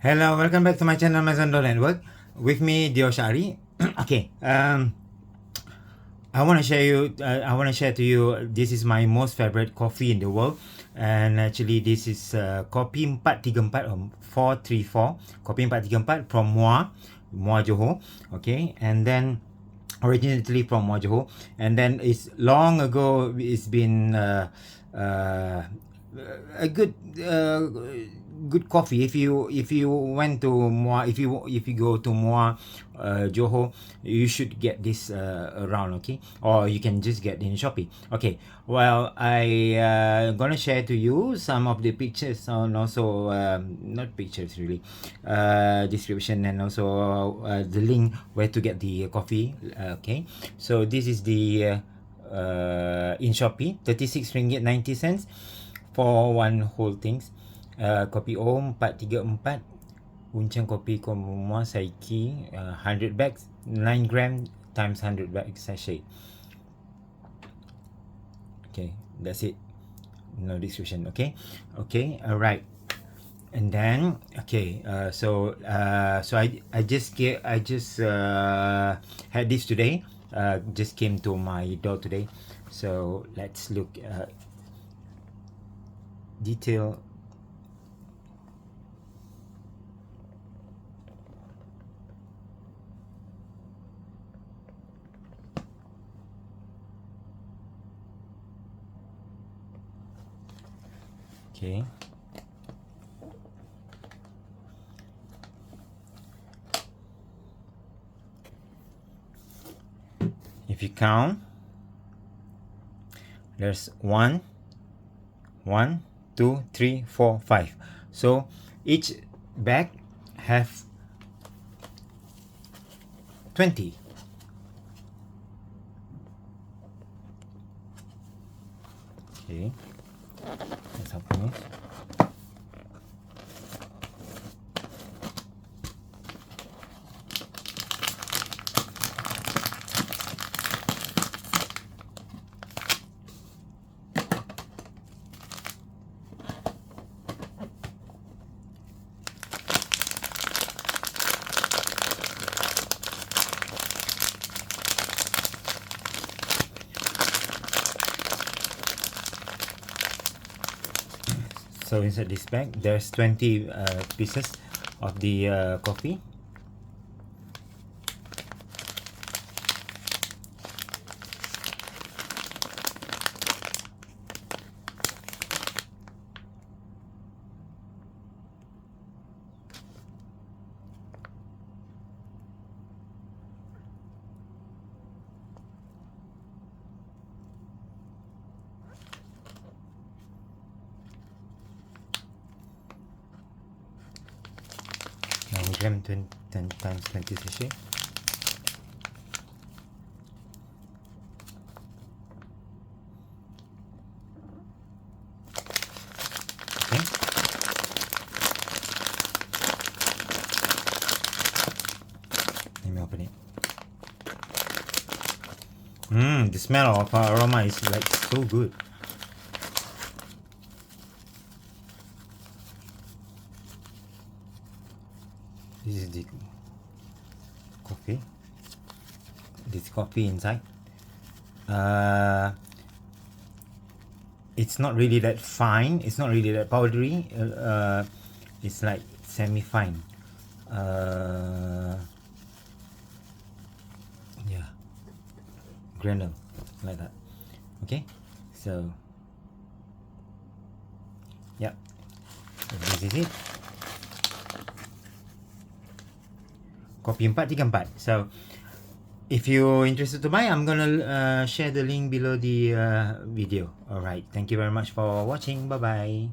Hello, welcome back to my channel Maison Network. With me, Dior Shaari. Okay, I want to share you. I want to share to you. This is my most favorite coffee in the world, and actually, this is Kopi-434 or 434. Kopi-434 from Muar Johor. Okay, and then originally from Muar Johor, and then it's long ago. It's been a good coffee. If you went to Muar, if you go to Muar Johor, you should get this around, okay? Or you can just get in Shopee. Okay. Well, I gonna share to you some of the pictures and also not pictures really, description and also the link where to get the coffee. Okay. So this is the in Shopee, 36 ringgit 90 cents for one whole things. Kopi-O 434 Uncang Kopi Komua Saiki, 100 bags, 9 gram times 100 bags sachet. Okay, that's it. No description. Okay, alright. And then so I just had this today. Just came to my door today. So let's look detail. Okay. If you count, there's 1, 2, 3, 4, 5. So each bag have 20. Okay. Let's open it. So inside this bag, there's 20 pieces of the coffee. Gram 10 times 20 sachet. Okay. Let me open it. The smell of aroma is like so good. This is the coffee. This coffee inside. It's not really that fine. It's not really that powdery. It's like semi-fine. Yeah, granule like that. Okay, so yeah, this is it. Kopi-434. So if you're interested to buy, I'm gonna share the link below the video. Alright, thank you very much for watching. Bye bye.